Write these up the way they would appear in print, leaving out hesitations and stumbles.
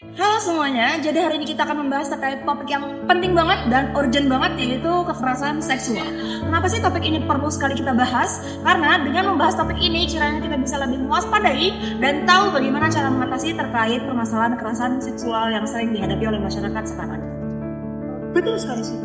Halo semuanya, jadi hari ini kita akan membahas terkait topik yang penting banget dan urgent banget, yaitu kekerasan seksual. Kenapa sih topik ini perlu sekali kita bahas? Karena dengan membahas topik ini, kiranya kita bisa lebih mewaspadai dan tahu bagaimana cara mengatasi terkait permasalahan kekerasan seksual yang sering dihadapi oleh masyarakat sekarang. Betul sekali sih.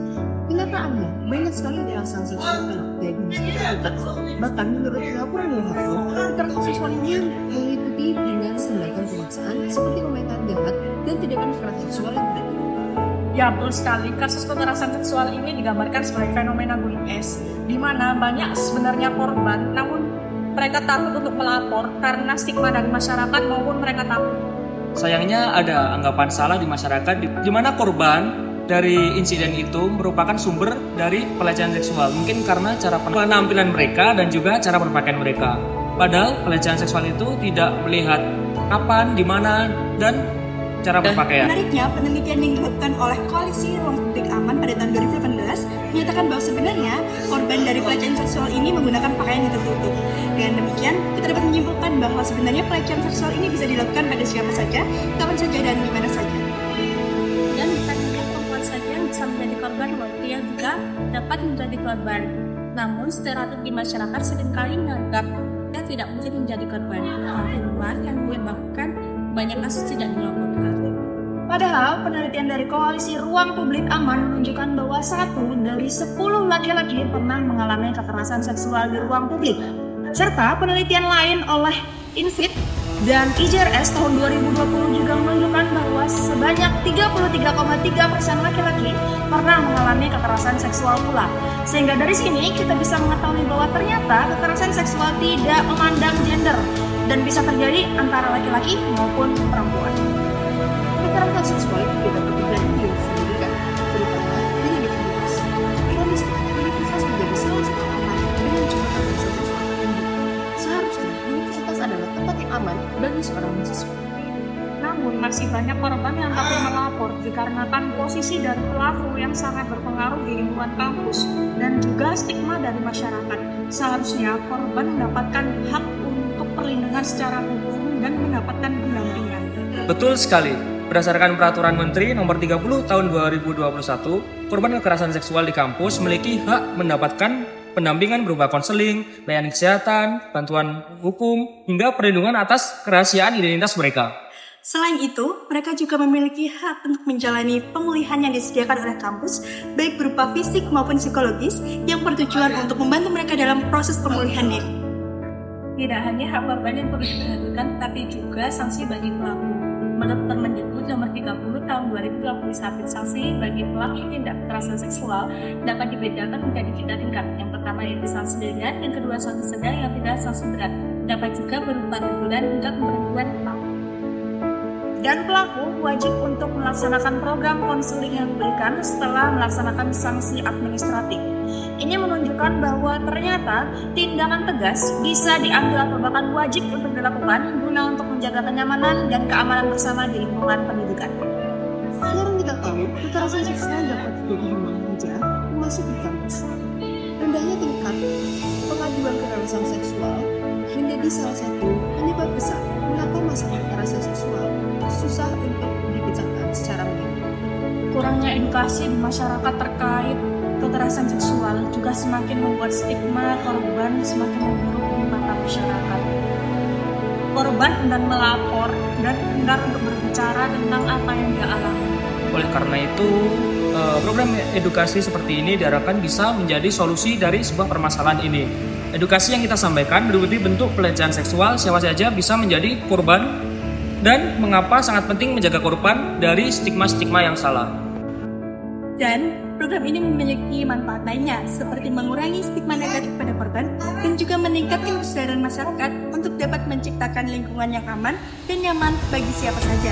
Kenapa Anda? Banyak sekali kekerasan seksual yang terjadi. Bahkan menurut laporan WHO, kekerasan seksual ini meliputi dengan tindakan pemaksaan seperti komentar jahat dan tindakan kekerasan seksual yang tidak diinginkan. Ya, betul sekali. Kasus kekerasan seksual ini digambarkan sebagai fenomena gunung es, di mana banyak sebenarnya korban, namun mereka takut untuk melapor karena stigma dari masyarakat maupun mereka takut. Sayangnya ada anggapan salah di masyarakat di mana korban dari insiden itu merupakan sumber dari pelecehan seksual. Mungkin karena cara penampilan mereka dan juga cara berpakaian mereka. Padahal pelecehan seksual itu tidak melihat kapan, di mana, dan cara berpakaian. Menariknya, penelitian yang dilakukan oleh Koalisi Ruang Publik Aman pada tahun 2018 menyatakan bahwa sebenarnya korban dari pelecehan seksual ini menggunakan pakaian yang tertutup. Dengan demikian, kita dapat menyimpulkan bahwa sebenarnya pelecehan seksual ini bisa dilakukan pada siapa saja, kapan saja, dan di mana saja. Dan bukan hanya perempuan saja yang bisa menjadi korban, pria juga dapat menjadi korban. Namun stereotip di masyarakat seringkali menganggap dia tidak mungkin menjadi korban. Hal inilah yang menyebabkan banyak kasus tidak dilaporkan. Padahal penelitian dari Koalisi Ruang Publik Aman menunjukkan bahwa 1 dari 10 laki-laki pernah mengalami kekerasan seksual di ruang publik. Serta penelitian lain oleh Infit dan IJRS tahun 2020 juga menunjukkan bahwa sebanyak 33,3% laki-laki pernah mengalami kekerasan seksual pula. Sehingga dari sini kita bisa mengetahui bahwa ternyata kekerasan seksual tidak memandang gender dan bisa terjadi antara laki-laki maupun perempuan. Kekerasan seksual itu tidak terjadi di pendidikan, terutama di universitas. Ironisnya, universitas menjadi salah satu tempat dengan jumlah kekerasan seksual tinggi. Seharusnya universitas adalah tempat yang aman bagi seorang mahasiswa. Namun masih banyak korban yang takut melapor dikarenakan posisi dari pelaku yang sangat berpengaruh di lingkungan kampus dan juga stigma dari masyarakat. Seharusnya korban mendapatkan hak untuk perlindungan secara hukum dan mendapatkan pendampingan. Betul sekali. Berdasarkan Peraturan Menteri Nomor 30 Tahun 2021, korban kekerasan seksual di kampus memiliki hak mendapatkan pendampingan berupa konseling, layanan kesehatan, bantuan hukum, hingga perlindungan atas kerahasiaan identitas mereka. Selain itu, mereka juga memiliki hak untuk menjalani pemulihan yang disediakan oleh kampus, baik berupa fisik maupun psikologis, yang bertujuan untuk membantu mereka dalam proses pemulihan diri. Tidak hanya hak korban yang perlu diperhatikan, tapi juga sanksi bagi pelaku. Menurut Permendikbud Nomor 30 Tahun 2021, sanksi bagi pelaku tindak kekerasan seksual dapat dibedakan menjadi 3 tingkat. Yang pertama yaitu sanksi ringan, yang kedua sanksi sedang, yang ketiga sanksi berat. Dapat juga berupa teguran hingga pemberhentian pelaku. Dan pelaku wajib untuk melaksanakan program konseling yang diberikan setelah melaksanakan sanksi administratif. Ini menunjukkan bahwa ternyata tindakan tegas bisa diambil atau bahkan wajib untuk dilakukan guna untuk menjaga kenyamanan dan keamanan bersama di lingkungan pendidikan. Sekarang kita tahu, kekerasan seksual dapat terjadi di mana saja, termasuk di kampus. Rendahnya tingkat pengaduan kekerasan seksual menjadi salah satu penyebab besar mengapa masalah kekerasan seksual susah untuk dipecahkan secara menyeluruh. Kurangnya edukasi di masyarakat terkait kekerasan seksual juga semakin membuat stigma korban semakin memburuk di mata masyarakat. Korban enggan melapor dan enggan untuk berbicara tentang apa yang dia alami. Oleh karena itu, program edukasi seperti ini diharapkan bisa menjadi solusi dari sebuah permasalahan ini. Edukasi yang kita sampaikan meliputi bentuk pelecehan seksual, siapa saja bisa menjadi korban, dan mengapa sangat penting menjaga korban dari stigma-stigma yang salah. Dan program ini memiliki manfaat lainnya, seperti mengurangi stigma negatif pada korban dan juga meningkatkan kesadaran masyarakat untuk dapat menciptakan lingkungan yang aman dan nyaman bagi siapa saja.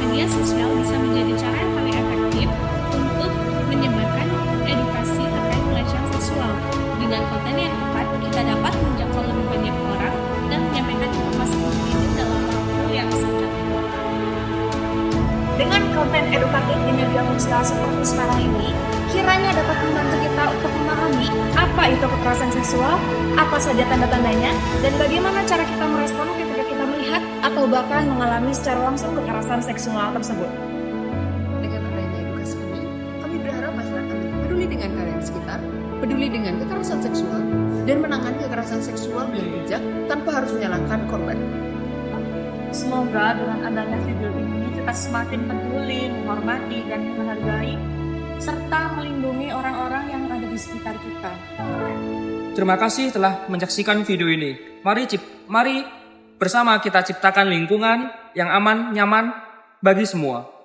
Media sosial bisa menjadi cara yang paling efektif untuk menyebarkan edukasi terkait pelecehan seksual. Dengan konten yang tepat, kita dapat menjangkau lebih banyak orang dan menyampaikan informasi ini dalam waktu yang singkat. Dengan konten edukatif di media sosial seperti sekarang ini, kiranya dapat membantu kita untuk memahami apa itu kekerasan seksual, apa saja tanda-tandanya, dan bagaimana cara kita merespon ketika kita melihat atau bahkan mengalami secara langsung kekerasan seksual tersebut. Dengan adanya edukasi ini, kami berharap masyarakat lebih peduli dengan keadaan sekitar, peduli dengan kekerasan seksual, dan menangani kekerasan seksual dengan bijak tanpa harus menyalahkan korban. Semoga dengan adanya video ini kita semakin peduli, menghormati, dan menghargai serta melindungi orang-orang yang ada di sekitar kita. Terima kasih telah menyaksikan video ini. Mari bersama kita ciptakan lingkungan yang aman, nyaman bagi semua.